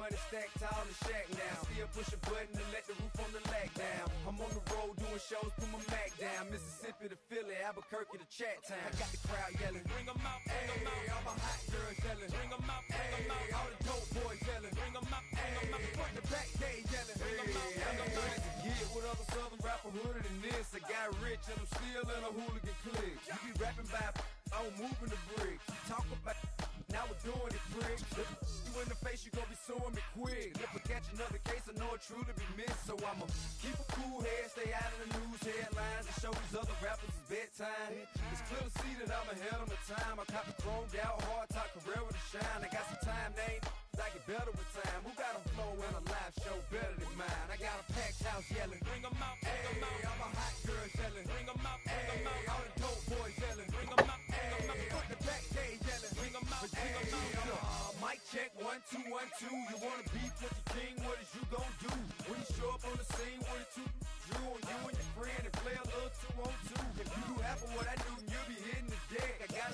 money stacked tall in the shack now. Still push a button to let the roof on the lag down. I'm on the road doing shows, put my Mac down. Mississippi to Philly, Albuquerque to Chat Town. I got the crowd yelling, bring 'em out, bring 'em out. All my hot girls yelling, bring 'em out, bring 'em out. All the dope boys yelling, bring 'em out, bring 'em out. Front to back, they yelling, bring 'em out, bring 'em out. To get with other southern rapper hooded than this. I got rich and I'm still in a hooligan clique. You be rapping by, I'm moving the bricks. You talk about, now we're doing it, pricks. You in the face, you gon' be suing me quick. If I catch another case, I know it truly be missed. So I'ma keep a cool head, stay out of the news headlines, and show these other rappers it's bedtime. It's clear to see that I'm ahead of my time. I copy chromed out, hard top career with a shine. I got some time, they ain't I get better with time. Who got a flow and a live show better than mine? I got a packed house yelling, bring 'em out, bring 'em out. All my hot girls yelling, bring 'em out, bring 'em out. All the dope boys yelling, bring 'em out, bring 'em out. Front the back, they yelling, bring 'em out, bring 'em out. Mic check, 1 2 1 2. You wanna beef with the king? What is you gon' do when you show up on the scene? 1 or 2 drew on you and your friend and play a little 2 on 2. If you do half of what I do, you'll be hitting the deck. I gotta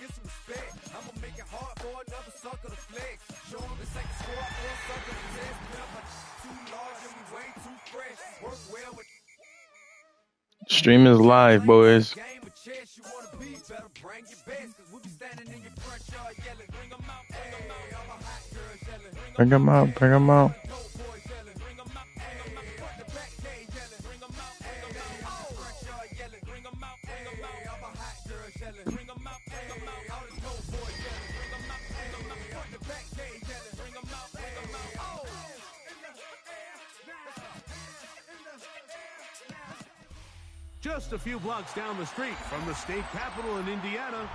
get some respect. I'ma make it hard for another sucker to flex. Show him the second squad for a sucker to test. Never too large and we way too fresh. Work well with. Stream is live, boys. Game of chess, you wanna be better, bring your best. Cause we'll be standing in your front yard yelling, bring 'em out, bring 'em out. All my hot girls yelling, Bring 'em out, bring 'em out. Just a few blocks down the street from the state capitol in Indiana,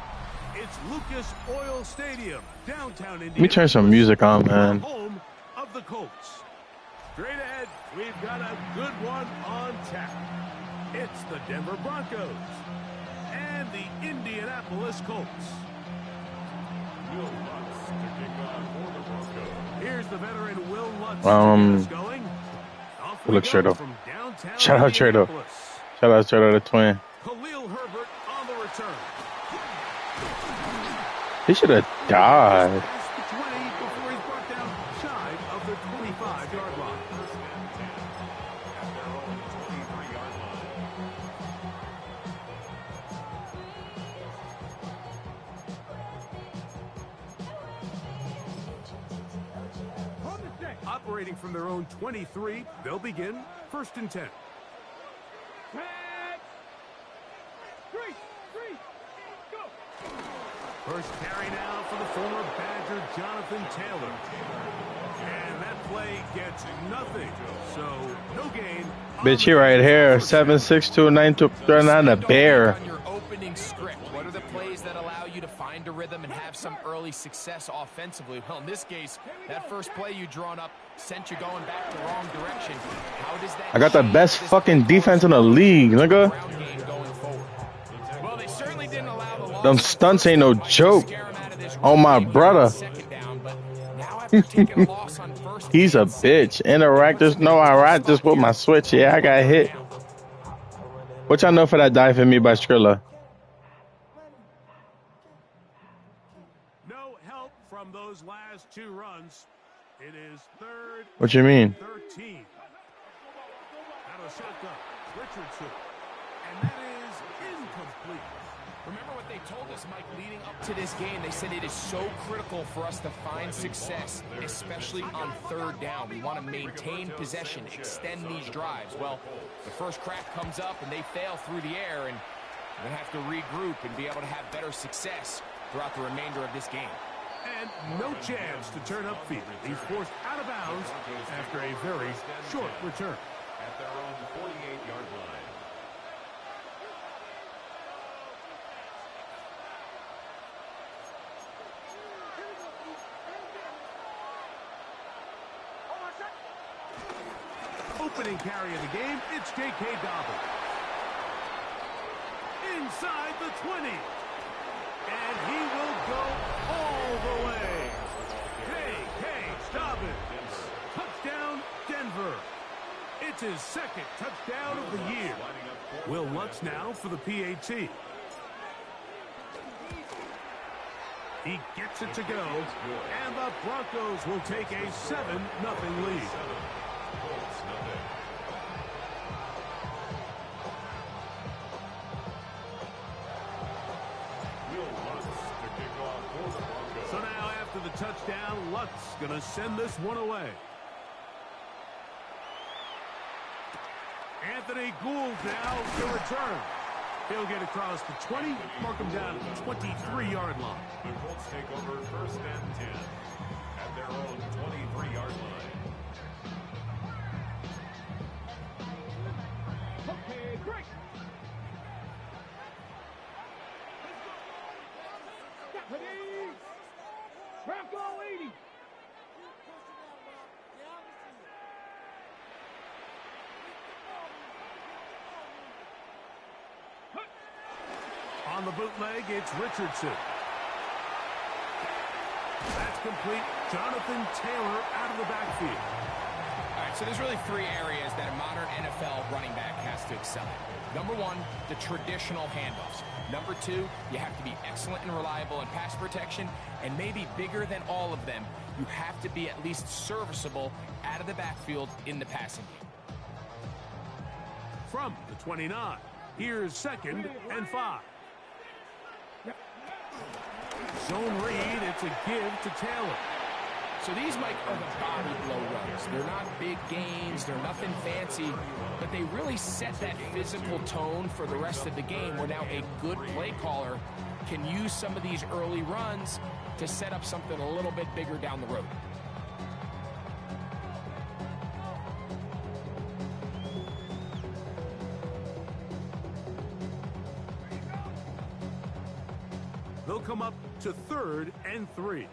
it's Lucas Oil Stadium, downtown Indiana. Let me turn some music on, man. Home of the Colts. Straight ahead, we've got a good one on tap. It's the Denver Broncos and the Indianapolis Colts. Will Lutz to kick off for the Broncos. Here's the veteran Will Lutz going. Look, Trado. Shout out, Trado. Shout out, Trado, the twin. Khalil Herbert on the return. He should have died. Before he's brought down shy of the 25-yard line. Operating from their own 23, they'll begin 1st and 10. First carry now for the former Badger Jonathan Taylor. And that play gets nothing. So, no gain. Bitch, he right here. 7'6", 292, a bear. On your opening script, what are the plays that allow you to find a rhythm and have some early success offensively? Well, in this case, that first play you drawn up sent you going back the wrong direction. How does that? I got the best fucking defense in the league, nigga. Well, they certainly didn't allow the Them stunts ain't no joke. Oh, my brother. He's a bitch. Interactors, no, I ride just with my switch. Yeah, I got hit. What y'all know for that Die For Me by Skrilla? No help from those last 2 runs. It is 3rd. What you mean? 13. Out of shotgun, Richardson. And that is incomplete. Remember what they told us, Mike, leading up to this game. They said it is so critical for us to find success, especially on 3rd down. We want to maintain possession, extend these drives. Well, the first crack comes up and they fail through the air, and we're going to have to regroup and be able to have better success throughout the remainder of this game. And no chance to turn upfield. He's forced out of bounds after a very short return. At their own 48-yard line. Opening carry of the game, it's J.K. Dobbins. Inside the 20. And he will go all the way. J.K. Dobbins. Touchdown, Denver. It's his 2nd touchdown of the year. Will Lutz now for the PAT. He gets it to go, and the Broncos will take a 7-0 lead. So now after the touchdown, Lutz going to send this one away. Anthony Gould now to return. He'll get across the 20, mark him down at the 23-yard line. The Colts take over 1st and 10 at their own 23-yard line. Okay, break. Bronco 80. On the bootleg, it's Richardson. That's complete. Jonathan Taylor out of the backfield. All right, so there's really 3 areas that a modern NFL running back has to excel at. Number 1, the traditional handoffs. Number 2, you have to be excellent and reliable in pass protection, and maybe bigger than all of them, you have to be at least serviceable out of the backfield in the passing game. From the 29, here's 2nd and 5. Zone read, it's a give to Taylor. So these, Mike, are the body blow runs. They're not big gains, they're nothing fancy, but they really set that physical tone for the rest of the game where now a good play caller can use some of these early runs to set up something a little bit bigger down the road. They'll come up to 3rd and 3.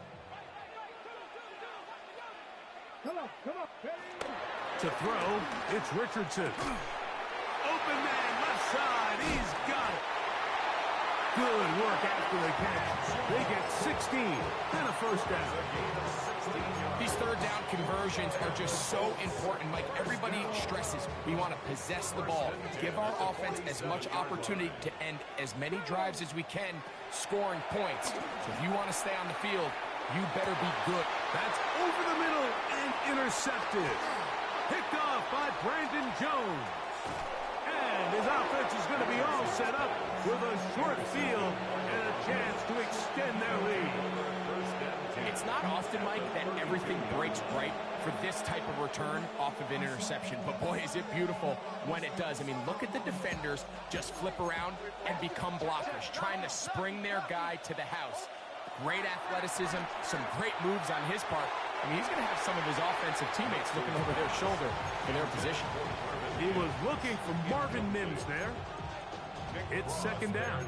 To throw, it's Richardson. Open man, left side, he's got it. Good work after the catch. They get 16 and a 1st down. These 3rd down conversions are just so important, Mike. Everybody stresses we want to possess the ball, give our offense as much opportunity to end as many drives as we can, scoring points. So if you want to stay on the field, you better be good. That's over the middle and intercepted. Picked off by Brandon Jones. And his offense is going to be all set up with a short field and a chance to extend their lead. It's not often, Mike, that everything breaks right for this type of return off of an interception. But boy, is it beautiful when it does. I mean, look at the defenders just flip around and become blockers, trying to spring their guy to the house. Great athleticism, some great moves on his part. I mean, he's going to have some of his offensive teammates looking over their shoulder for their position. He was looking for Marvin Mims there. It's 2nd down.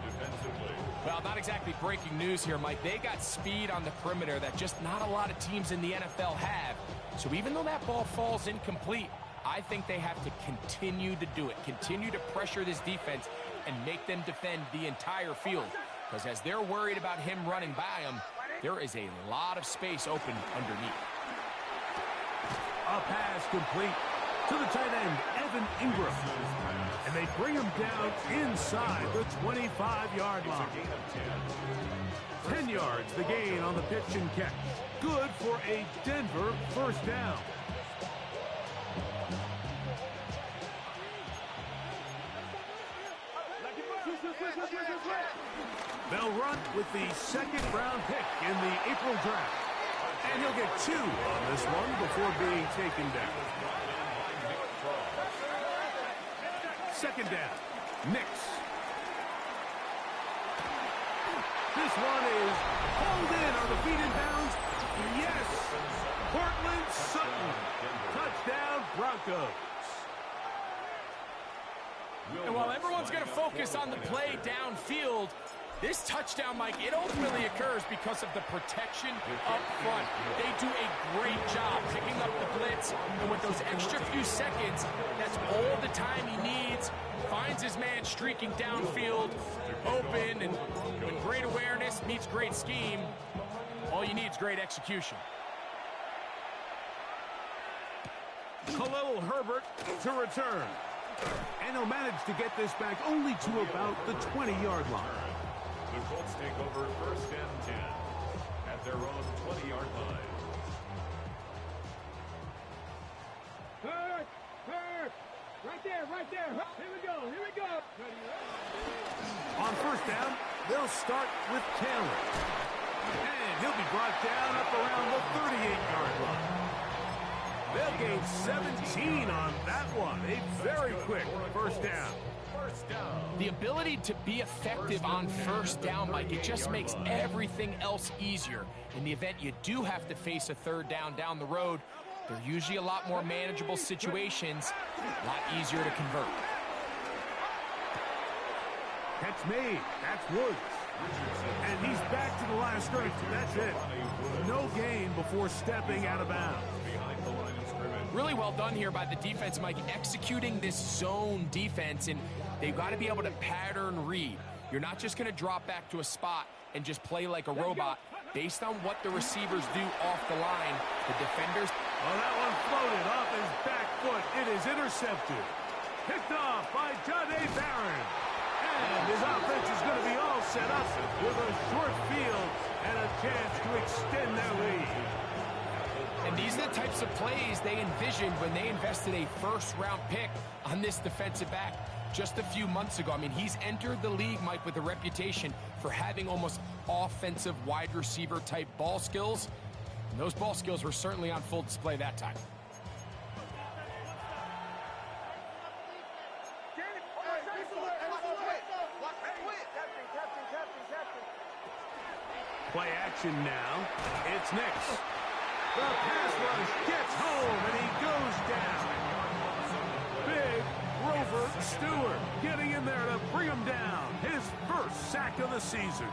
Well, not exactly breaking news here, Mike. They got speed on the perimeter that just not a lot of teams in the NFL have. So even though that ball falls incomplete, I think they have to continue to do it, continue to pressure this defense and make them defend the entire field. Because as they're worried about him running by them, there is a lot of space open underneath. A pass complete to the tight end, Evan Ingram. And they bring him down inside the 25-yard line. 10 yards the gain on the pitch and catch. Good for a Denver 1st down. They'll run with the 2nd-round pick in the April draft. And he'll get 2 on this one before being taken down. 2nd down. Nix. This one is hauled in on the feet in bounds. Yes! Cortland Sutton. Touchdown, Broncos. And while everyone's going to focus on the play downfield, this touchdown, Mike, it ultimately occurs because of the protection up front. They do a great job picking up the blitz, and with those extra few seconds, that's all the time he needs. Finds his man streaking downfield, open, and when great awareness meets great scheme, all you need is great execution. Khalil Herbert to return. And he'll manage to get this back only to about the 20-yard line. The Colts take over 1st and 10 at their own 20-yard line. Right there. Here we go. On first down, they'll start with Taylor. And he'll be brought down up around the 38-yard line. They'll gain 17 on that one. A very quick first down. The ability to be effective on first down, Mike, it just makes everything else easier. In the event you do have to face a third down the road, they're usually a lot more manageable situations, a lot easier to convert. Catch made. That's Woods. And he's back to the line of scrimmage. That's it. No gain before stepping out of bounds. Really well done here by the defense, Mike, executing this zone defense, and they've got to be able to pattern read. You're not just going to drop back to a spot and just play like a robot. Based on what the receivers do off the line, the defenders... Oh, that one floated off his back foot. It is intercepted. Picked off by Jahdae Barron. And his offense is going to be all set up with a short field and a chance to extend their lead. And these are the types of plays they envisioned when they invested a first-round pick on this defensive back just a few months ago. I mean, he's entered the league, Mike, with a reputation for having almost offensive wide receiver type ball skills. And those ball skills were certainly on full display that time. Play action now. It's Nix. The pass rush gets home, and he goes down. Big Grover Stewart getting in there to bring him down. His first sack of the season.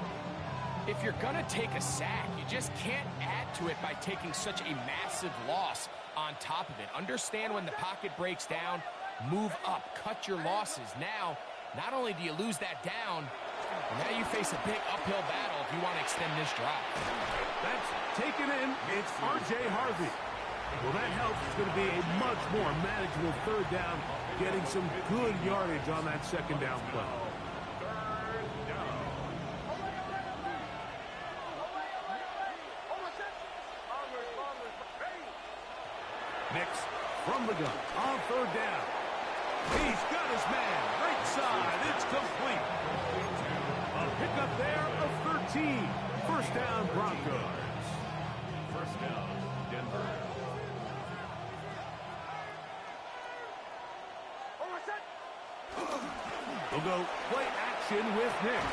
If you're going to take a sack, you just can't add to it by taking such a massive loss on top of it. Understand when the pocket breaks down, move up, cut your losses. Now, not only do you lose that down, now you face a big uphill battle if you want to extend this drive. That's taken in. It's R.J. Harvey. Well, that helps. It's going to be a much more manageable third down, getting some good yardage on that second down play. Nix from the gun on third down. He's got his man right side. It's complete. A pickup there of 13. First down, Broncos. First down, Denver. We'll go play action with Nix.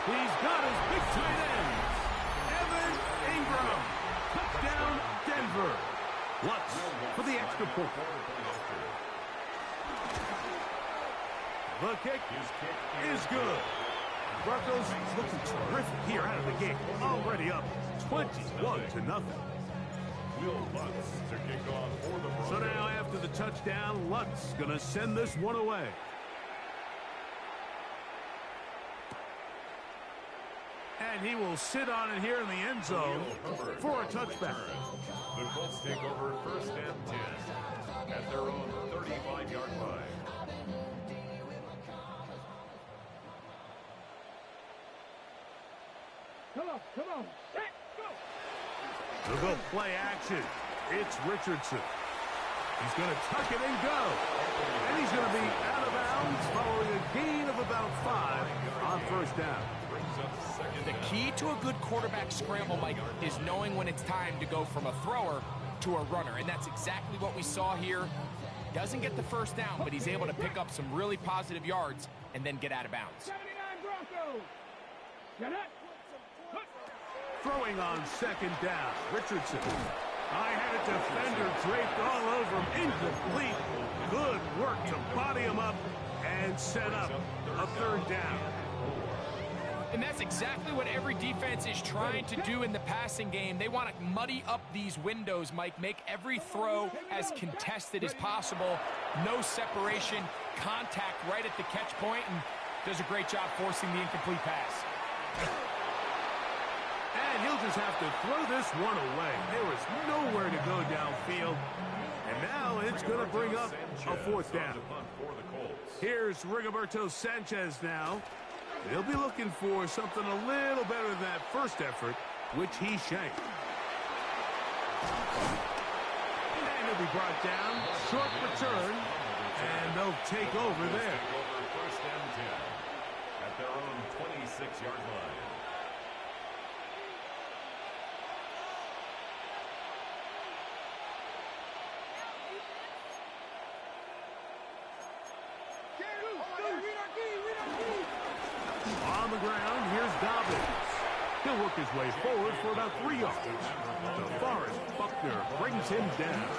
He's got his big tight end, Evan Ingram. Touchdown, Denver. Lutz for the extra point. The kick is good. Broncos looking terrific here out of the gate. Already up 21-0. Will Lutz to kick off for the Broncos. So now after the touchdown, Lutz going to send this one away. And he will sit on it here in the end zone for a touchback. The Colts take over first and 10 at their own 35-yard line. Come on. They'll go play action. It's Richardson. He's going to tuck it and go. And he's going to be out of bounds following a gain of about 5 on first down. The key to a good quarterback scramble, Mike, is knowing when it's time to go from a thrower to a runner. And that's exactly what we saw here. Doesn't get the first down, but he's able to pick up some really positive yards and then get out of bounds. Throwing on second down, Richardson. I had a defender draped all over him, incomplete. Good work to body him up and set up a third down. And that's exactly what every defense is trying to do in the passing game. They want to muddy up these windows, Mike, make every throw as contested as possible. No separation, contact right at the catch point, and does a great job forcing the incomplete pass. And he'll just have to throw this one away. There is nowhere to go downfield. And now it's going to bring up a fourth down. Here's Rigoberto Sanchez now. He'll be looking for something a little better than that first effort. which he shanked. And he'll be brought down. Short return. And they'll take over there. First and 10 at their own 26-yard line. On the ground, here's Dobbins. He'll work his way forward for about 3 yards. DeForest Buckner brings him down.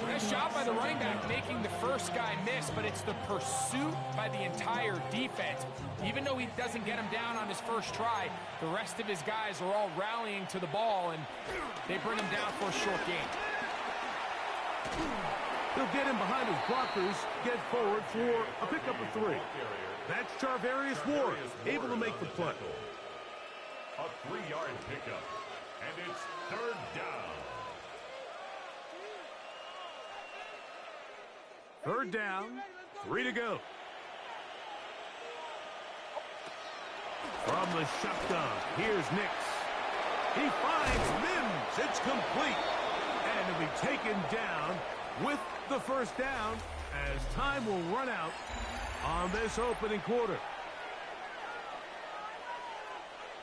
Nice job by the running back making the first guy miss, but it's the pursuit by the entire defense. Even though he doesn't get him down on his first try, the rest of his guys are all rallying to the ball, and they bring him down for a short gain. He'll get him behind his blockers, get forward for a pickup of 3. That's Charvarius Ward, able to make the play. A 3-yard pickup, and it's third down. Third down, 3 to go. From the shotgun, here's Nix. He finds Mims. It's complete. And he'll be taken down with the first down as time will run out on this opening quarter.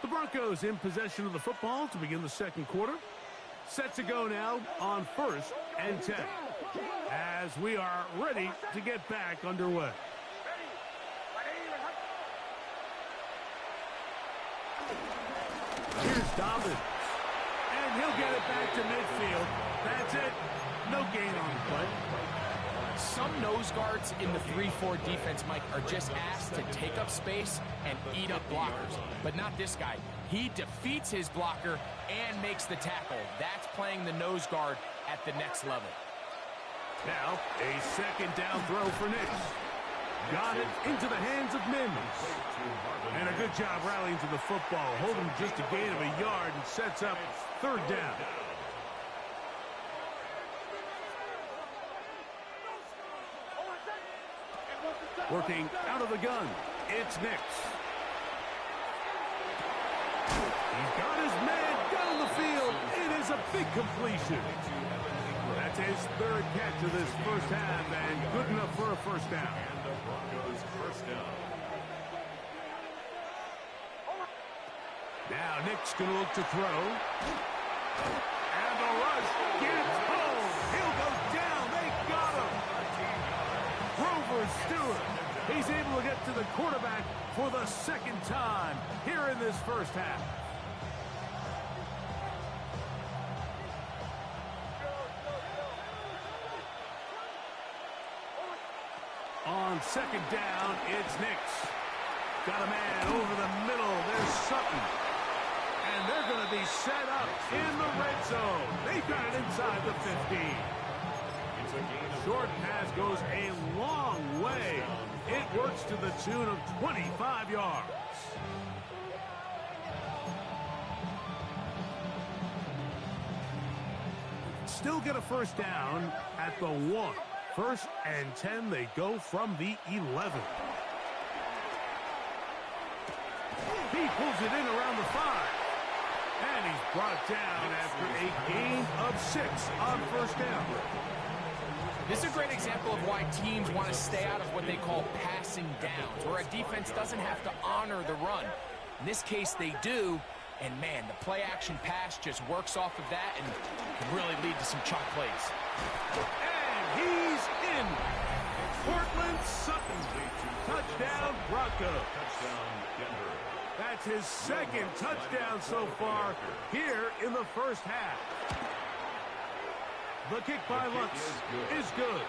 The Broncos in possession of the football to begin the second quarter. Set to go now on 1st and 10 as we are ready to get back underway. Here's Dobbins. And he'll get it back to midfield. That's it. No gain on the play. Some nose guards in the 3-4 defense, Mike, are just asked to take up space and eat up blockers. But not this guy. He defeats his blocker and makes the tackle. That's playing the nose guard at the next level. Now, a second down throw for Nix. Got it into the hands of Mims. And a good job rallying to the football. Holding just a gain of a yard and sets up third down. Working out of the gun, it's Nix. He's got his man down the field. It is a big completion. That's his third catch of this first half, and good enough for a first down. And the Broncos first down. Now Nick's going to look to throw. And the rush gets home. He'll go down. They got him. Grover Stewart. He's able to get to the quarterback for the second time here in this first half. On second down, it's Nix. Got a man over the middle. There's Sutton. And they're going to be set up in the red zone. They've got it inside the 15. Short pass goes a long way. It works to the tune of 25 yards. Still get a first down at the 1. 1st and 10, they go from the 11. He pulls it in around the 5. And he's brought down after a gain of 6 on first down. This is a great example of why teams want to stay out of what they call passing downs, where a defense doesn't have to honor the run. In this case, they do, and man, the play-action pass just works off of that and can really lead to some chalk plays. And he's in. Cortland Sutton. Touchdown, Broncos. Touchdown, Denver. That's his second touchdown so far here in the first half. The kick by Lutz is good.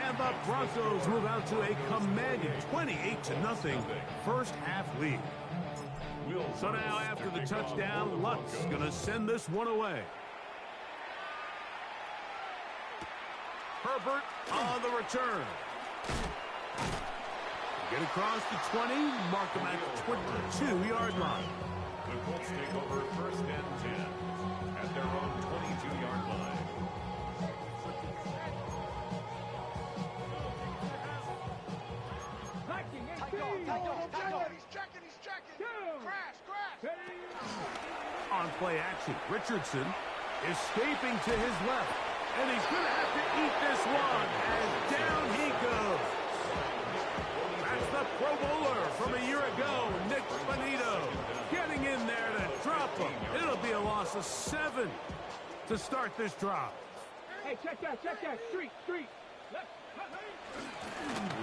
And the Broncos move out to a commanding 28-0 first half lead. So now after the touchdown, Lutz going to send this one away. Herbert on the return. Get across the 20, mark them at the 22-yard line. The Colts take over 1st and 10 at their own 22-yard line. He's checking. Crash. on play action. Richardson escaping to his left. And he's going to have to eat this one. And down he goes. That's the Pro Bowler from a year ago, Nick Bonito, getting in there to drop him. It'll be a loss of 7 to start this drive. Hey, check that, street.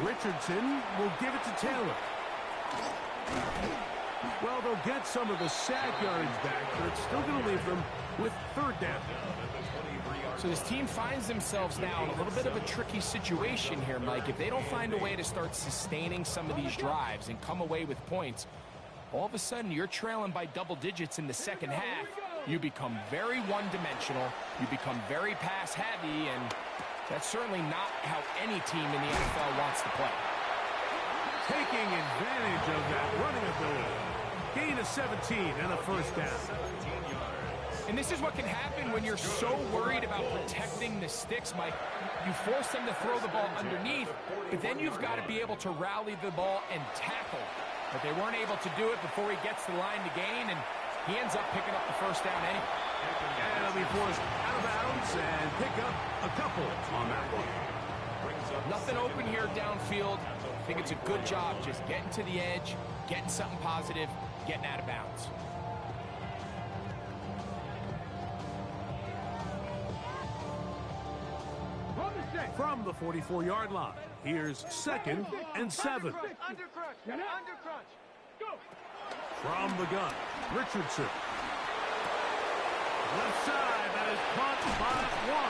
Richardson will give it to Taylor. Well, they'll get some of the sack yardage back, but it's still going to leave them with 3rd down. So this team finds themselves now in a little bit of a tricky situation here, Mike. If they don't find a way to start sustaining some of these drives and come away with points, all of a sudden you're trailing by double digits in the second half. You become very one-dimensional. You become very pass-heavy, and that's certainly not how any team in the NFL wants to play. Taking advantage of that running ability. Gain of 17 and a 1st down. And this is what can happen when you're so worried about protecting the sticks, Mike. You force them to throw the ball underneath, but then you've got to be able to rally the ball and tackle. But they weren't able to do it before he gets to the line to gain, and he ends up picking up the 1st down anyway. And he'll be forced out of bounds and pick up a couple on that one. Nothing open here downfield. I think it's a good job just getting to the edge, getting something positive, getting out of bounds. From the 44-yard line, here's 2nd and 7. Under crunch. Go. From the gun, Richardson. Left side, that is caught by 1.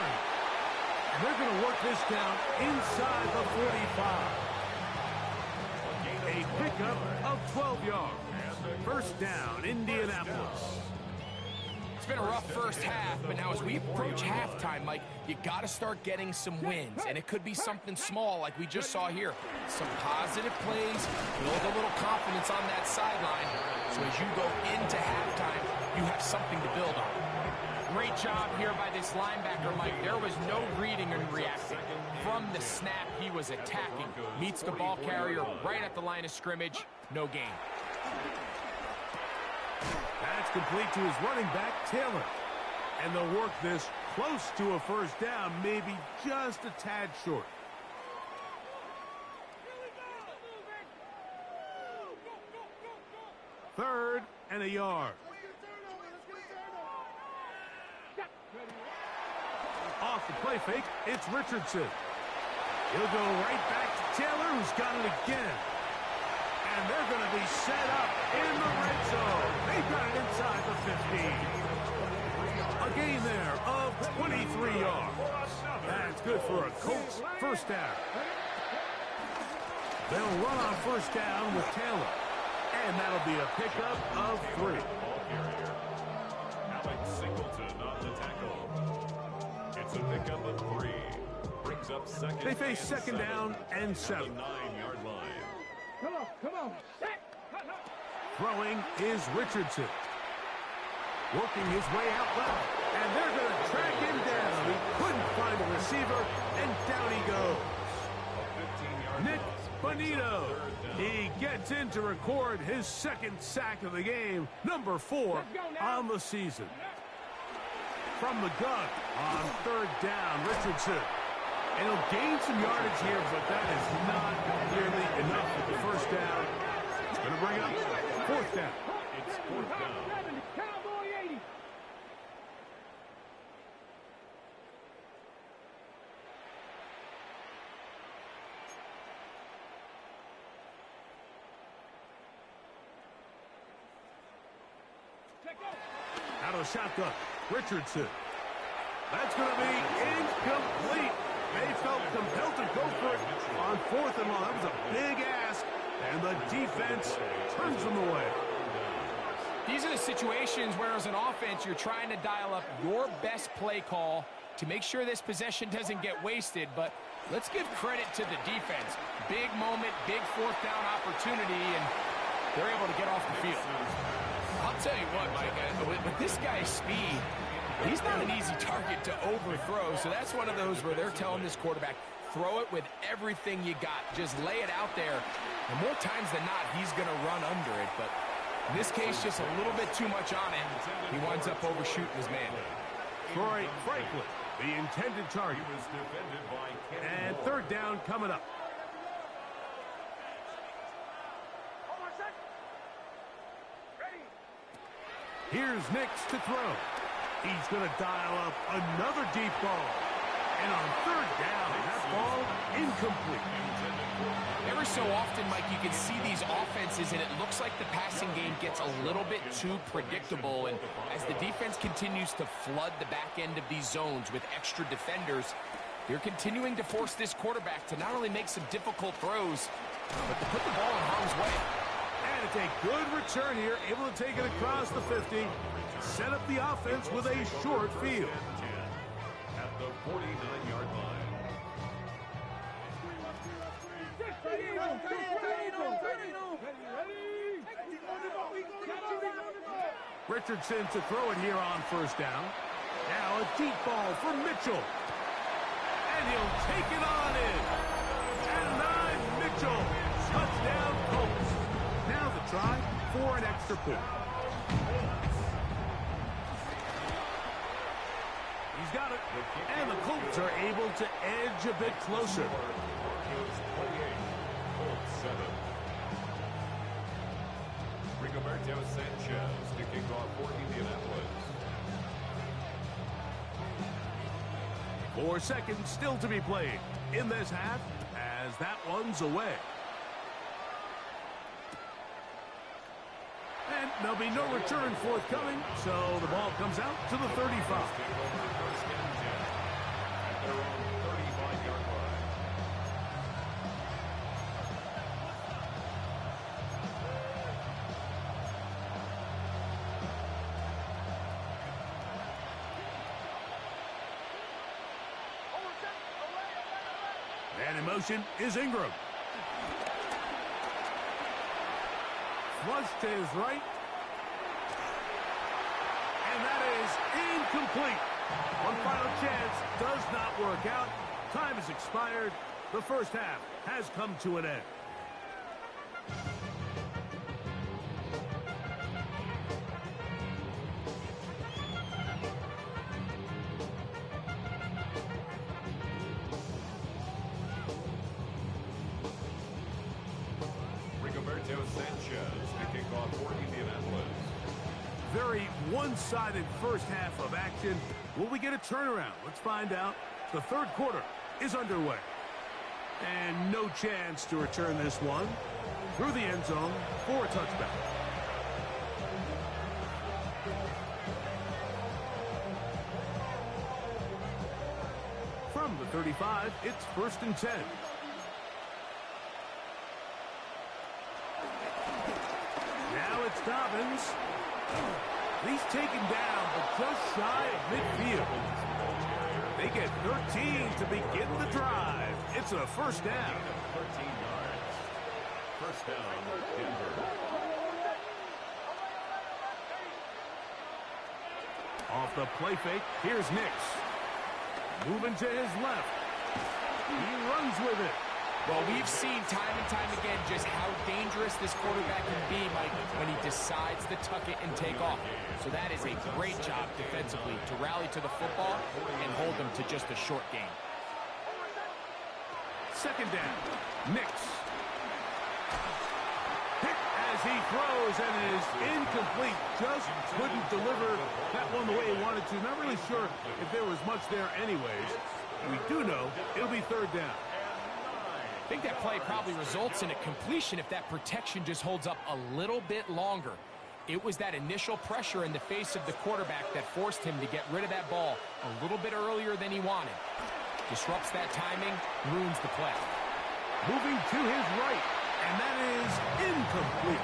And they're going to work this down inside the 45. A pickup of 12 yards. 1st down, Indianapolis. It's been a rough first half, but now as we approach halftime, Mike, you got to start getting some wins, and it could be something small like we just saw here. Some positive plays, build a little confidence on that sideline, so as you go into halftime, you have something to build on. Great job here by this linebacker, Mike. There was no reading and reacting. From the snap, he was attacking. Meets the ball carrier right at the line of scrimmage. No gain. That's complete to his running back, Taylor. And they'll work this close to a 1st down, maybe just a tad short. 3rd and a yard. Off the play fake, it's Richardson. He'll go right back to Taylor, who's got it again. And they're going to be set up in the red zone. They've got it inside the 15. A gain there of 23 yards. That's good for a Colts 1st down. They'll run on 1st down with Taylor. And that'll be a pickup of 3. Alex Singleton on the tackle. It's a pickup of 3. Brings up 2nd. They face 2nd down and 7. 9-yard line. Come on. Throwing is Richardson. Working his way out left. And they're going to track him down. He couldn't find a receiver, and down he goes. Nick Bonito. He gets in to record his 2nd sack of the game, number 4 on the season. From the gun on 3rd down, Richardson. And he'll gain some yardage here, but that is not nearly enough with the 1st down. It's going to bring up 4th down. It's 4th down. Cowboy 80. Out of the shotgun, Richardson. That's going to be incomplete. They felt compelled to go for it on 4th and long. That was a big ask, and the defense turns them away. These are the situations where, as an offense, you're trying to dial up your best play call to make sure this possession doesn't get wasted. But let's give credit to the defense. Big moment, big 4th down opportunity, and they're able to get off the field. I'll tell you what, Mike, with this guy's speed, he's not an easy target to overthrow, so that's one of those where they're telling this quarterback, throw it with everything you got. Just lay it out there. And more times than not, he's going to run under it, but In this case, just a little bit too much on it. He winds up overshooting his man. Troy Franklin, the intended target. And third down coming up. Here's Nix to throw. He's going to dial up another deep ball. And on third down, that ball incomplete. Every so often, Mike, you can see these offenses, and it looks like the passing game gets a little bit too predictable. And as the defense continues to flood the back end of these zones with extra defenders, they're continuing to force this quarterback to not only make some difficult throws, but to put the ball in harm's way. And it's a good return here, able to take it across the 50, set up the offense with a short field. At the 49-yard line. Richardson to throw it here on first down. Now a deep ball for Mitchell. And he'll take it on in. And 9, Mitchell. Touchdown, Colts. Now the try for an extra point. He's got it. And the Colts are able to edge a bit closer. Rigoberto Sanchez to kick off for Indianapolis. 4 seconds still to be played in this half as that one's away. And there'll be no return forthcoming, so the ball comes out to the 35. At their own 35-yard line. And in motion is Ingram. Flush to his right. And that is incomplete. One final chance does not work out. Time has expired. The first half has come to an end. Rigoberto Sanchez to kick off for Indianapolis. Very one-sided first half of action. Will we get a turnaround? Let's find out. The third quarter is underway. And no chance to return this one through the end zone for a touchback. From the 35, it's 1st and 10. Now it's Dobbins. He's taken down, but just shy of midfield. They get 13 to begin the drive. It's a first down. 13 yards. First down, Denver. Off the play fake, here's Nix. Moving to his left. He runs with it. Well, we've seen time and time again just how dangerous this quarterback can be, Mike, when he decides to tuck it and take off. So that is a great job defensively to rally to the football and hold them to just a short gain. Second down, Nix. Pick as he throws and is incomplete. Just couldn't deliver that one the way he wanted to. Not really sure if there was much there anyways. We do know it'll be third down. I think that play probably results in a completion if that protection just holds up a little bit longer. It was that initial pressure in the face of the quarterback that forced him to get rid of that ball a little bit earlier than he wanted. Disrupts that timing, ruins the play. Moving to his right, and that is incomplete.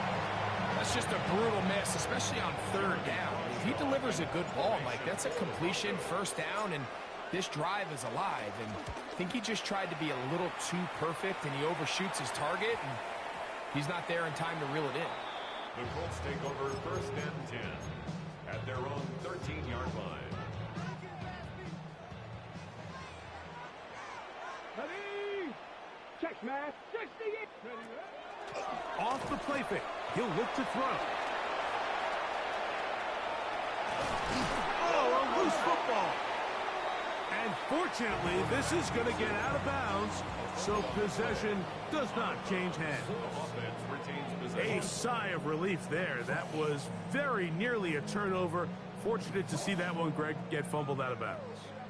That's just a brutal miss, especially on third down. If he delivers a good ball, Mike, that's a completion, first down, and this drive is alive. And I think he just tried to be a little too perfect, and he overshoots his target, and he's not there in time to reel it in. The Colts take over 1st and 10 at their own 13-yard line. Ready? Check, man. 68. Ready, Off the play fake, he'll look to throw. Oh, a loose football. And fortunately, this is going to get out of bounds, so possession does not change hands. Offense retains possession. A sigh of relief there. That was very nearly a turnover. Fortunate to see that one, Greg, get fumbled out of bounds.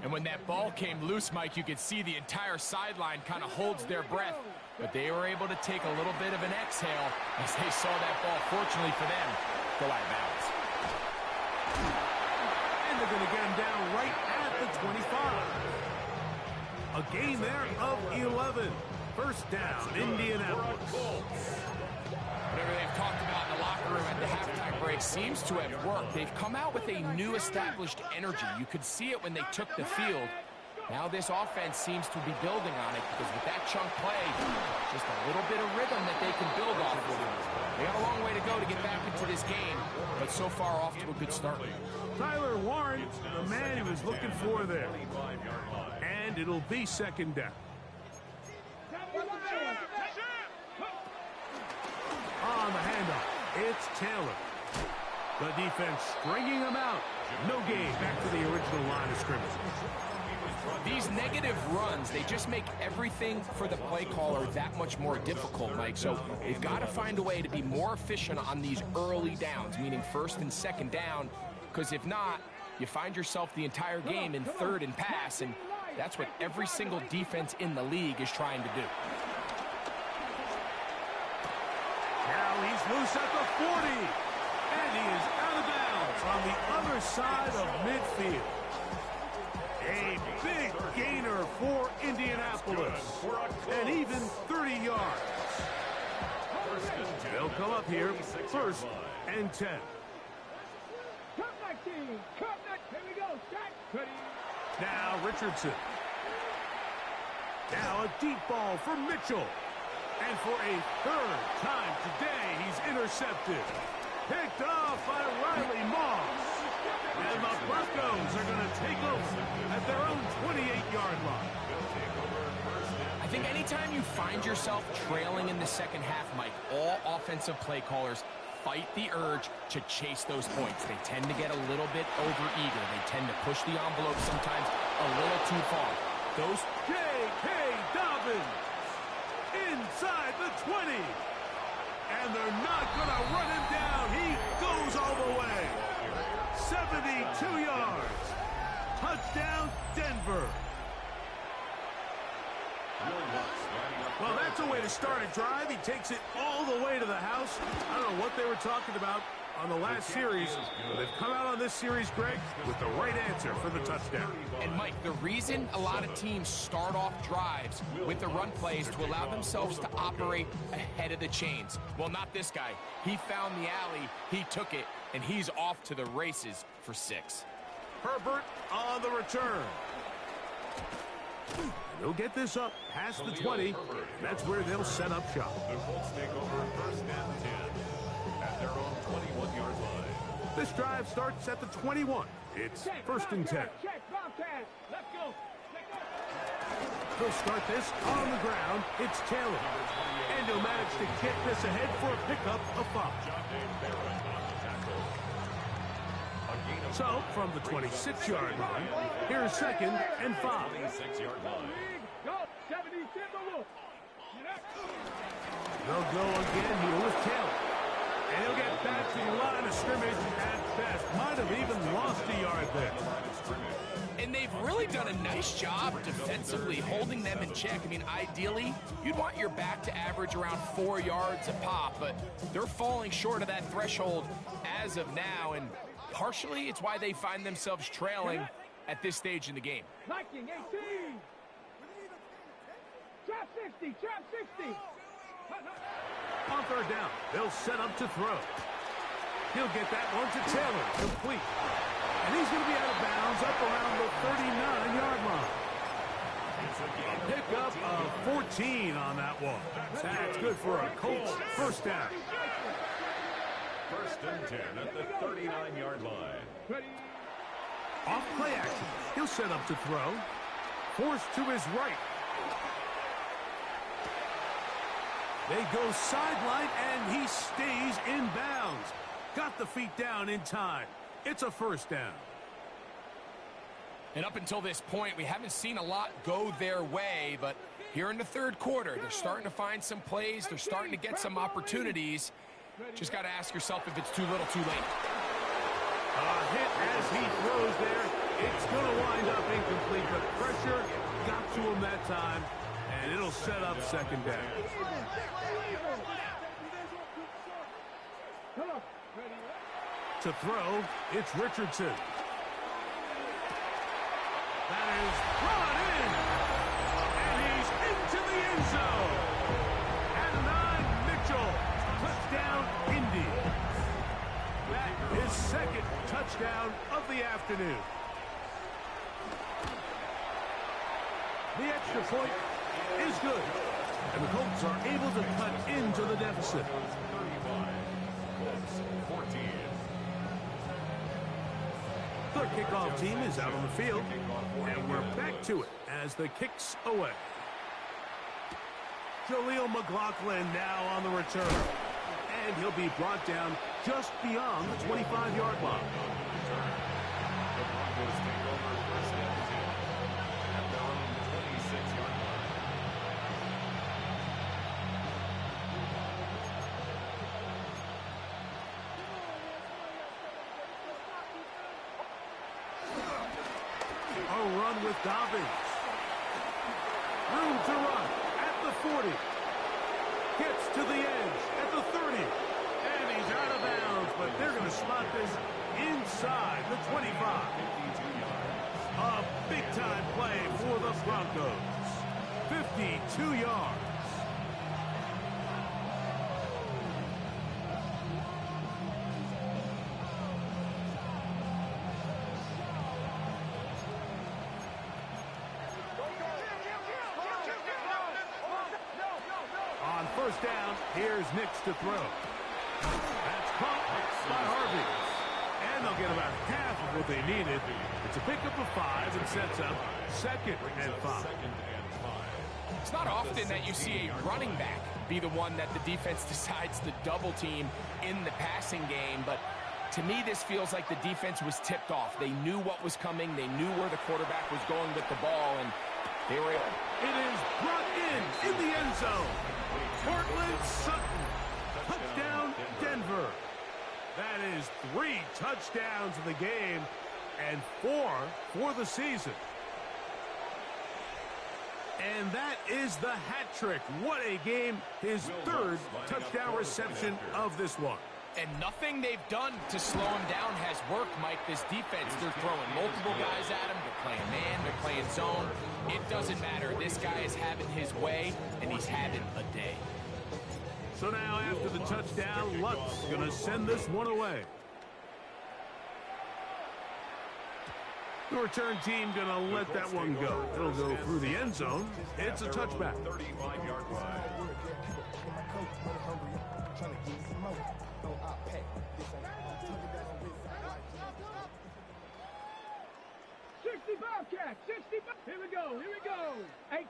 And when that ball came loose, Mike, you could see the entire sideline kind of holds their breath. But they were able to take a little bit of an exhale as they saw that ball, fortunately for them, go out of bounds. And they're going to get him down right at the 25. A gain there of 11. First down, Indianapolis. Whatever they've talked about in the locker room at the halftime break seems to have worked. They've come out with a new established energy. You could see it when they took the field. Now this offense seems to be building on it because with that chunk play, just a little bit of rhythm that they can build off of. They got a long way to go to get back into this game, but so far off to a good start. Tyler Warren, the man he was looking for there. And it'll be second down. On the handoff, it's Taylor. The defense stringing him out. No gain back to the original line of scrimmage. These negative runs, they just make everything for the play caller that much more difficult, Mike. So they've got to find a way to be more efficient on these early downs, meaning first and second down, because if not, you find yourself the entire game in third and pass, and that's what every single defense in the league is trying to do. Now he's loose at the 40, and he is out of bounds on the other side of midfield. A big gainer for Indianapolis, and even 30 yards. They'll come up here, first and 10. Cut that team. Cut that. Here we go. Set. Now Richardson. Now a deep ball for Mitchell. And for a third time today, he's intercepted. Picked off by Riley Moss. And the Broncos are going to take over at their own 28-yard line. I think anytime you find yourself trailing in the second half, Mike, all offensive play callers fight the urge to chase those points. They tend to get a little bit overeager. They tend to push the envelope sometimes a little too far. Those J.K. Dobbins inside the 20. And they're not going to run him down. He goes all the way. 72 yards. Touchdown, Denver. Well, that's a way to start a drive. He takes it all the way to the house. I don't know what they were talking about on the last series, but they've come out on this series, Greg, with the right answer for the touchdown. And, Mike, the reason a lot of teams start off drives with the run plays to allow themselves to operate ahead of the chains. Well, not this guy. He found the alley, he took it, and he's off to the races for 6. Herbert on the return. They'll get this up past the 20. That's where they'll set up shop. The Colts take over first and 10 at their own 21-yard line. This drive starts at the 21. It's first and 10. Check. Bobcat. Let's go. He'll start this on the ground. It's Taylor. And he'll manage to get this ahead for a pickup of 5. So, from the 26-yard line, here's second and 5. 26-yard line. Go. 70 Timberwolves. They'll go again here with Taylor. And he'll get back to the line of scrimmage at best. Might have even lost a yard there. And they've really done a nice job defensively holding them in check. I mean, ideally, you'd want your back to average around 4 yards a pop, but they're falling short of that threshold as of now, and partially it's why they find themselves trailing at this stage in the game. Viking 18. Trap 60. Trap 60. On third down, they'll set up to throw. He'll get that one to Taylor, complete. And he's going to be out of bounds up around the 39-yard line. A pickup of 14 on that one. That's good for a Colts first down. First and 10 at the 39-yard line. Off play action. He'll set up to throw. Forced to his right. They go sideline, and he stays in bounds. Got the feet down in time. It's a first down. And up until this point, we haven't seen a lot go their way, but here in the third quarter, they're starting to find some plays. They're starting to get some opportunities. Just got to ask yourself if it's too little, too late. A hit as he throws there. It's going to wind up incomplete, but pressure got to him that time, and it'll set up second down. To throw, it's Richardson. That is brought in, and he's into the end zone. Adonai Mitchell, touchdown, Indy. That is second touchdown of the afternoon. The extra point is good, and the Colts are able to cut into the deficit. 14. The kickoff team is out on the field, and we're back to it as the kick's away. Jaleel McLaughlin now on the return, and he'll be brought down just beyond the 25-yard line. The Broncos take over first and 10 at their own 26-yard line. A run with Dobbins. Room to run at the 40. Gets to the edge at the 30. And he's out of bounds, but they're going to spot this inside the 25. A big-time play for the Broncos. 52 yards. On first down, here's Nix to throw. That's caught by Harvey. And they'll get about half of what they needed. It's a pickup of 5 and sets up second and 5. It's not often that you see a running back be the one that the defense decides to double team in the passing game, but to me this feels like the defense was tipped off. They knew what was coming, they knew where the quarterback was going with the ball, and they were able. It is brought in the end zone. Cortland Sutton, touchdown Denver. That is 3 touchdowns in the game and 4 for the season. And that is the hat trick. What a game. His 3rd touchdown reception of this one. And nothing they've done to slow him down has worked, Mike. This defense, they're throwing multiple guys at him. They're playing man, they're playing zone. It doesn't matter. This guy is having his way, and he's having a day. So now after the touchdown, Luck's going to send this one away. The return team going to let that one go. It'll go through the end zone. It's a touchback. 35-yard line. 60 Bobcats, 60. Here we go, here we go. 18,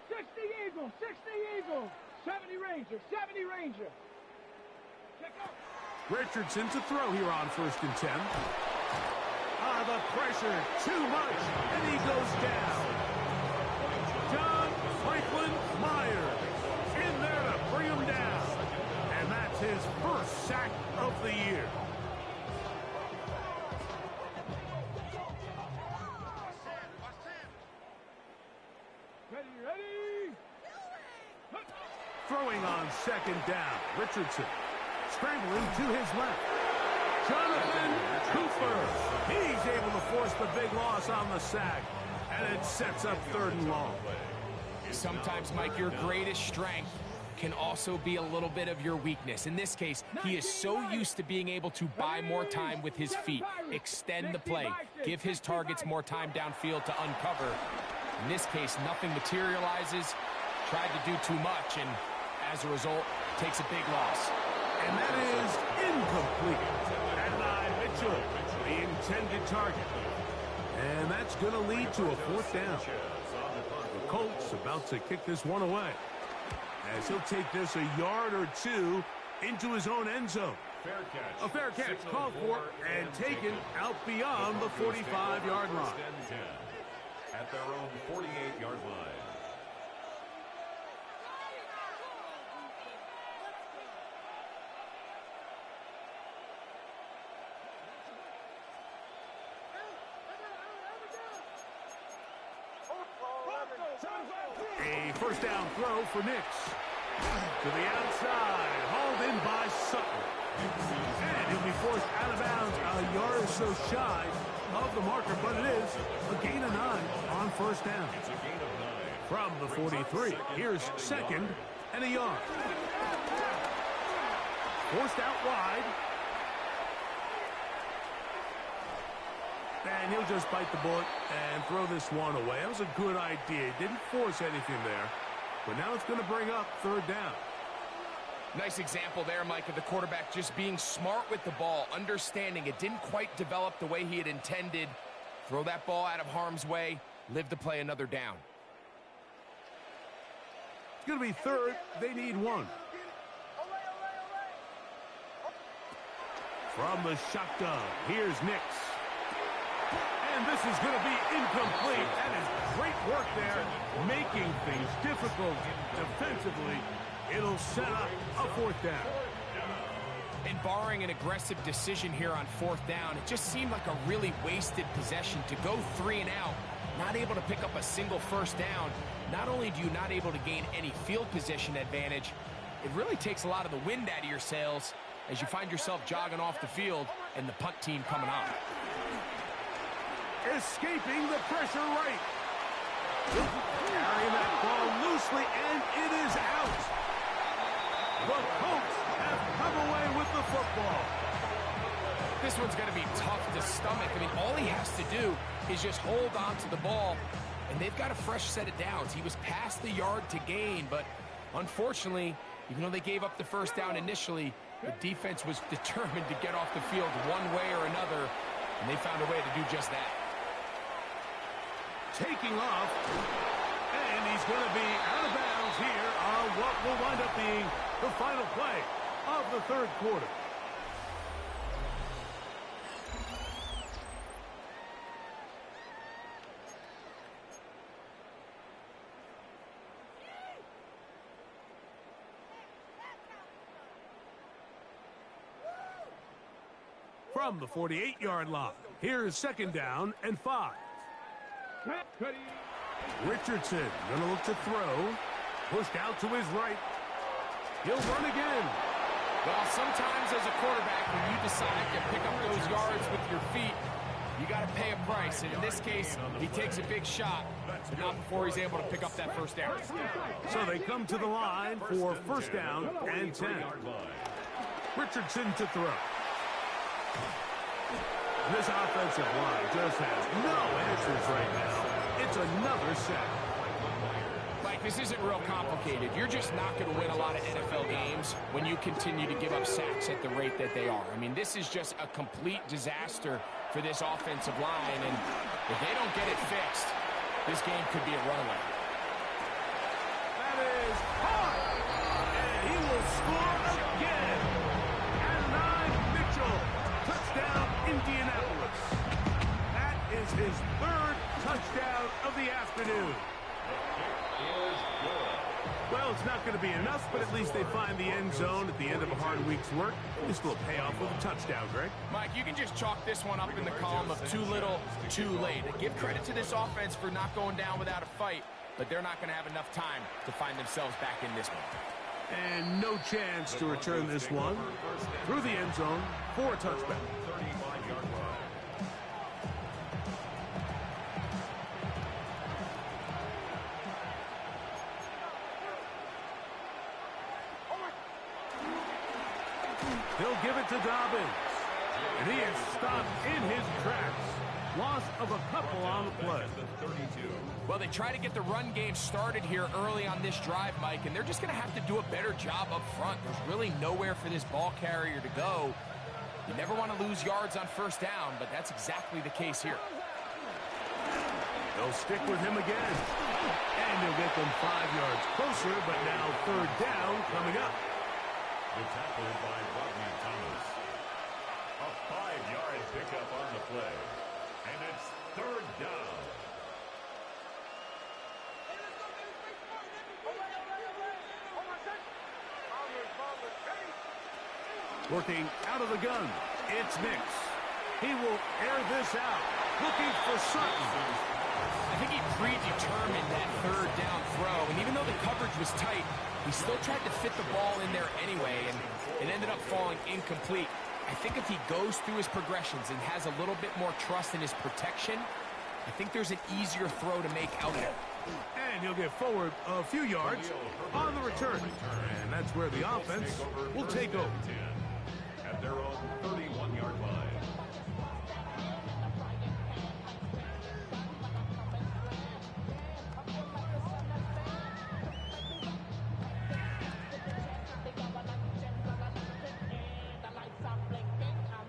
60 Eagles, 60 Eagles. 70 Ranger, 70 Ranger. Check out. Richardson to throw here on first and 10. The pressure, too much, and he goes down. John Franklin Myers in there to bring him down. And that's his first sack of the year. Ready. Throwing on second down, Richardson scrambling to his left. Jonathan Cooper. He's able to force the big loss on the sack, and it sets up 3rd and long. Sometimes, Mike, your greatest strength can also be a little bit of your weakness. In this case, he is so used to being able to buy more time with his feet, extend the play, give his targets more time downfield to uncover. In this case, nothing materializes, tried to do too much, and as a result, takes a big loss. And that is incomplete. Adonai Mitchell, the intended target. And that's going to lead to a 4th down. The Colts about to kick this one away, as he'll take this a yard or 2 into his own end zone. Fair catch. A fair catch called for and taken out beyond the 45-yard line. their own 48-yard line. A first down throw for Nix. To the outside, hauled in by Sutton. And he'll be forced out of bounds a yard or so shy of the marker, but it is a gain of 9 on first down. It's a gain of 9. From the 43, here's second and a yard. Forced out wide. And he'll just bite the bullet and throw this one away. That was a good idea. Didn't force anything there. But now it's going to bring up third down. Nice example there, Mike, of the quarterback just being smart with the ball, understanding it didn't quite develop the way he had intended. Throw that ball out of harm's way, live to play another down. It's going to be third. They need 1. From the shotgun, here's Nix. And this is going to be incomplete. That is great work there, making things difficult defensively. It'll set up a fourth down. And barring an aggressive decision here on fourth down, it just seemed like a really wasted possession to go 3 and out, not able to pick up a single first down. Not only do you not able to gain any field position advantage, it really takes a lot of the wind out of your sails as you find yourself jogging off the field and the punt team coming on. Escaping the pressure right. Carrying that ball loosely, and it is out. The Colts have come away with the football. This one's going to be tough to stomach. I mean, all he has to do is just hold on to the ball, and they've got a fresh set of downs. He was past the yard to gain, but unfortunately, even though they gave up the first down initially, the defense was determined to get off the field one way or another, and they found a way to do just that. Taking off, and he's going to be out of bounds here on what will wind up being the final play of the third quarter. From the 48-yard line, here's second down and 5. Richardson gonna look to throw. Pushed out to his right. He'll run again. Well, sometimes as a quarterback, when you decide to pick up those yards with your feet, you got to pay a price. And in this case, he takes a big shot, but not before he's able to pick up that first down. So they come to the line for first down and 10. Richardson to throw. This offensive line just has no answers right now. It's another sack. Mike, this isn't real complicated. You're just not going to win a lot of NFL games when you continue to give up sacks at the rate that they are. I mean, this is just a complete disaster for this offensive line, and if they don't get it fixed, this game could be a runaway. That is hard, and he will score again. Adonai Mitchell, touchdown Indianapolis. That is his third touchdown of the afternoon. Well, it's not going to be enough, but at least they find the end zone at the end of a hard week's work. This will pay off with a touchdown, Greg. Mike, you can just chalk this one up in the column of too little, too late. Give credit to this offense for not going down without a fight, but they're not going to have enough time to find themselves back in this one. And no chance to return this one through the end zone for a touchback. 35-yard line. He'll give it to Dobbins. And he is stopped in his tracks. Loss of a couple on the play. Well, they try to get the run game started here early on this drive, Mike, and they're just going to have to do a better job up front. There's really nowhere for this ball carrier to go. You never want to lose yards on first down, but that's exactly the case here. They'll stick with him again. And he'll get them 5 yards closer, but now third down coming up. The tackle by Rodney Thomas. A 5-yard pickup on the play. And it's third down. Working out of the gun, it's Nix. He will air this out, looking for Sutton. I think he predetermined that third down throw, and even though the coverage was tight, he still tried to fit the ball in there anyway, and it ended up falling incomplete. I think if he goes through his progressions and has a little bit more trust in his protection, I think there's an easier throw to make out there. And he'll get forward a few yards on the return. And that's where the offense will take over. At their own 31-yard line.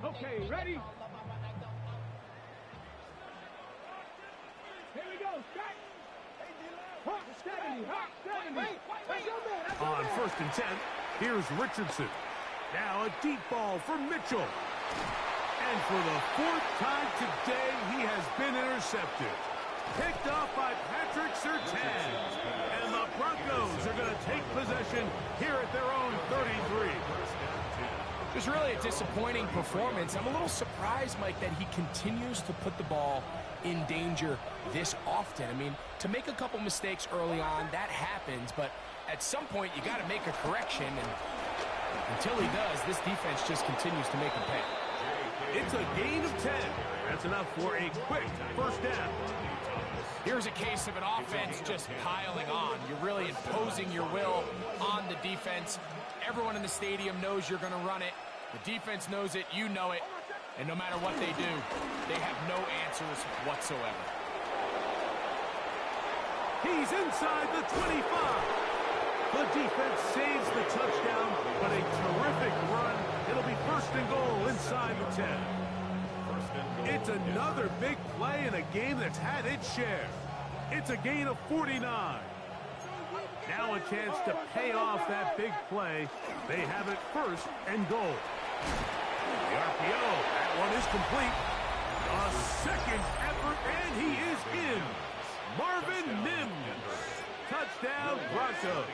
Okay, ready? Here we go, strike. Hawk 70, Hawk 70. On 1st and 10, here's Richardson. Now a deep ball for Mitchell. And for the 4th time today, he has been intercepted. Picked off by Patrick Surtain. And the Broncos are going to take possession here at their own 33. It was really a disappointing performance. I'm a little surprised, Mike, that he continues to put the ball in danger this often. I mean, to make a couple mistakes early on, that happens, but at some point you got to make a correction, and until he does, this defense just continues to make him pay. It's a gain of 10. That's enough for a quick first down. Here's a case of an offense just piling on. You're really imposing your will on the defense. Everyone in the stadium knows you're going to run it. The defense knows it, you know it. And no matter what they do, they have no answers whatsoever. He's inside the 25. The defense saves the touchdown, but a terrific run. It'll be 1st and goal inside the 10. It's another big play in a game that's had its share. It's a gain of 49. Now a chance to pay off that big play. They have it 1st and goal. The RPO, that one is complete. A second effort, and he is in. Marvin Mims. Touchdown, Broncos.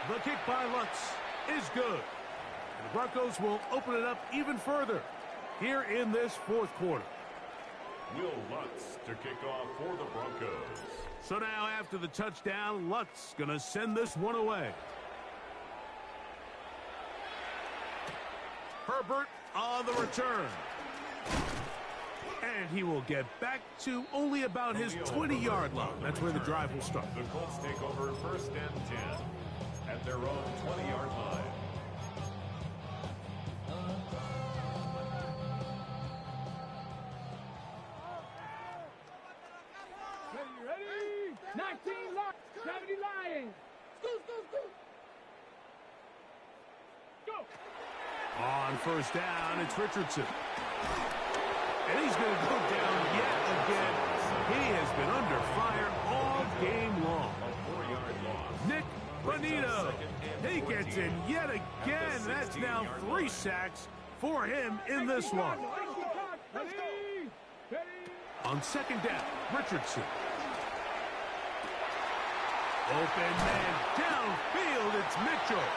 The kick by Lutz is good. And the Broncos will open it up even further here in this 4th quarter. Will Lutz to kick off for the Broncos. So now after the touchdown, Lutz going to send this one away. Herbert on the return. And he will get back to only about his 20-yard line. That's where the drive will start. The Colts take over 1st and 10 at their own 20-yard line. Ready? 19 Locks, 70 Lions. Go. On 1st down, it's Richardson. And he's going to go down yet again. He has been under fire all game long. A 4-yard loss. Nick Bonito. He gets in yet again. That's now 3 sacks for him in this one. Ready? Ready? On 2nd down, Richardson. Open man downfield, it's Mitchell.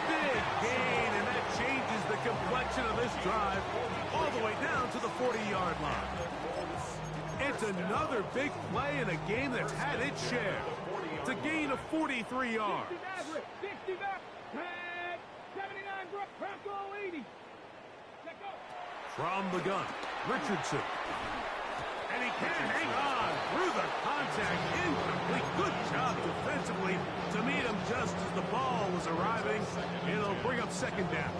Big gain, and that changes the complexion of this drive all the way down to the 40-yard line. It's another big play in a game that's had its share. It's a gain of 43 yards. 60 back, 79 Bronco 80. Let go. From the gun, Richardson. And he can't hang on through the contact. Incomplete. Good job defensively to meet him just as the ball was arriving. It'll bring up 2nd down.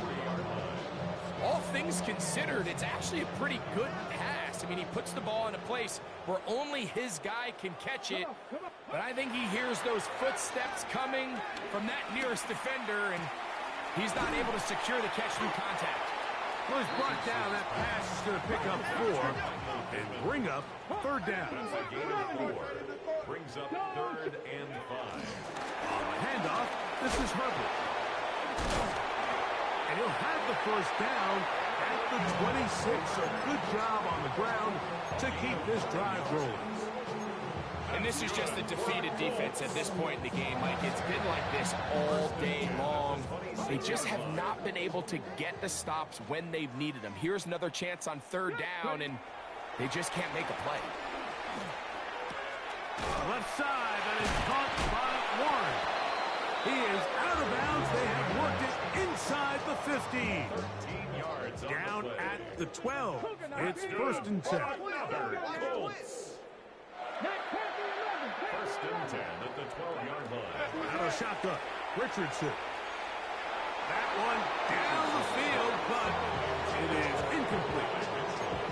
All things considered, it's actually a pretty good pass. I mean, he puts the ball in a place where only his guy can catch it. But I think he hears those footsteps coming from that nearest defender, and he's not able to secure the catch through contact. Well, he's brought down. That pass is going to pick up 4 and bring up 3rd down. That's a gain of 4. Brings up 3rd and 5. On the handoff, this is Herbert. And he'll have the 1st down at the 26. So good job on the ground to keep this drive rolling. And this is just a defeated defense at this point in the game, Mike. It's been like this all day long. They just have not been able to get the stops when they've needed them. Here's another chance on third down, and they just can't make a play. Left side, and it's caught by Warren. He is out of bounds. They have worked it inside the 15. 13 yards Down at the 12. It's first and 10. Colts. First and 10 at the 12-yard line. Out of shotgun. Richardson. That one down the field, but it is incomplete.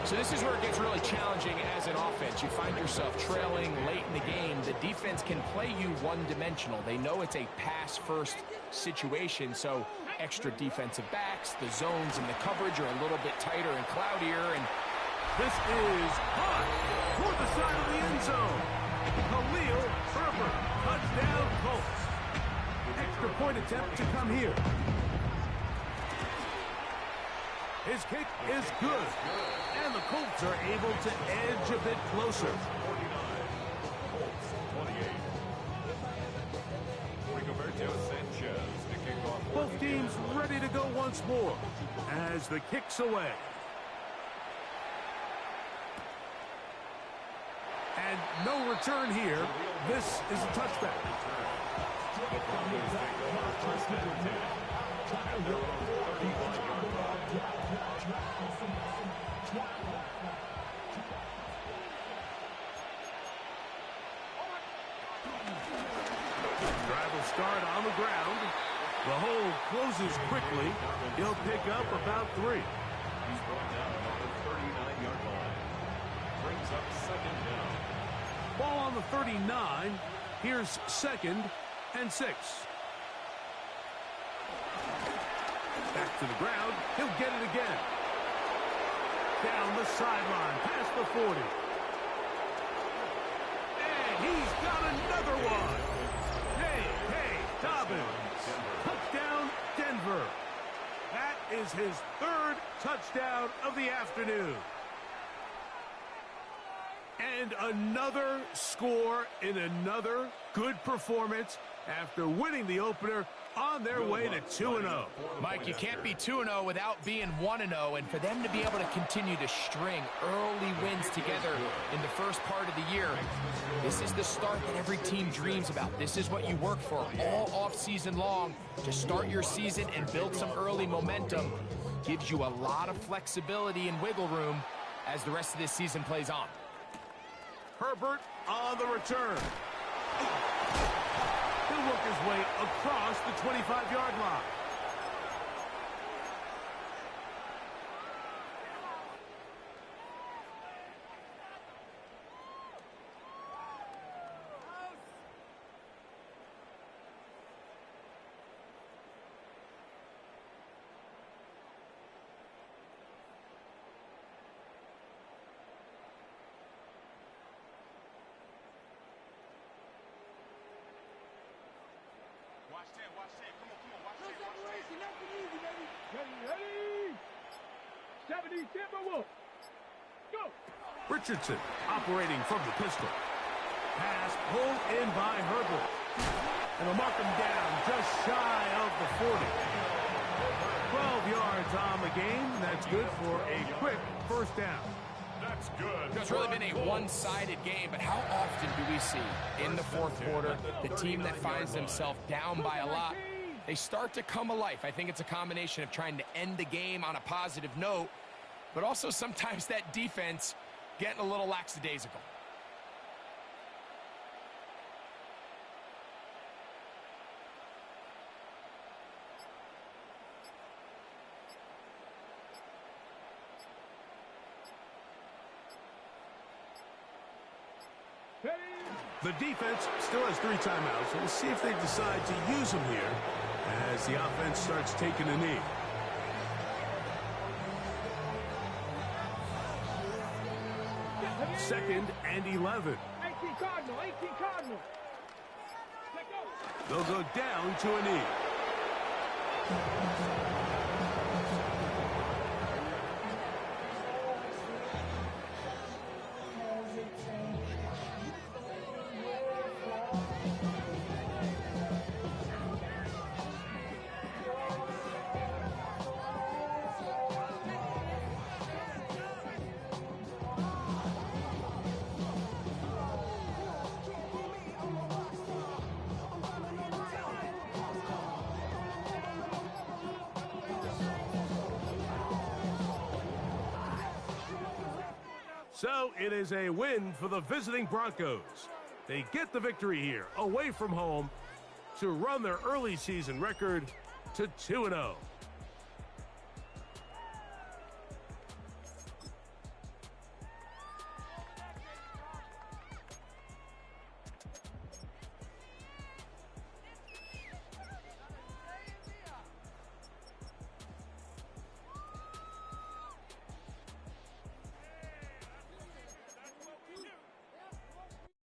So this is where it gets really challenging as an offense. You find yourself trailing late in the game. The defense can play you one-dimensional. They know it's a pass-first situation, so extra defensive backs, the zones and the coverage are a little bit tighter and cloudier. And This is hot toward the side of the end zone. Khalil Herbert, touchdown Colts. Extra point attempt to come here. His kick is good, and the Colts are able to edge a bit closer. 49. Colts 28. Rigoberto Sanchez to kick off. Both teams ready to go once more as the kick's away. And no return here. This is a touchback. The Broncos take over first and 10 at their own 31-yard line. Drive will start on the ground. The hole closes quickly. He'll pick up about 3. He's brought down at the 39-yard line. Brings up second down. Ball on the 39. Here's second and 6. Back to the ground. He'll get it again. Down the sideline, past the 40. And he's got another one. Hey, Dobbins. Touchdown, Denver. That is his 3rd touchdown of the afternoon. And another score in another good performance after winning the opener on their way to 2-0. Mike, you can't be 2-0 without being 1-0, and for them to be able to continue to string early wins together in the first part of the year, this is the start that every team dreams about. This is what you work for all off-season long, to start your season and build some early momentum. Gives you a lot of flexibility and wiggle room as the rest of this season plays on. Herbert on the return. He'll work his way across the 25-yard line. Ready? 70 Timberwolves. Go. Richardson operating from the pistol. Pass pulled in by Herbert. And they'll mark him down just shy of the 40. 12 yards on the game. That's good for a quick first down. That's good. It's really been a one-sided game, but how often do we see in the fourth quarter the team that finds themselves down by a lot, they start to come alive? I think it's a combination of trying to end the game on a positive note, but also sometimes that defense getting a little lackadaisical. The defense still has 3 timeouts. We'll see if they decide to use them here as the offense starts taking a knee. Second and 11. 18 Cardinal, 18 Cardinal. Let go. They'll go down to a knee. So it is a win for the visiting Broncos. They get the victory here, away from home, to run their early season record to 2-0.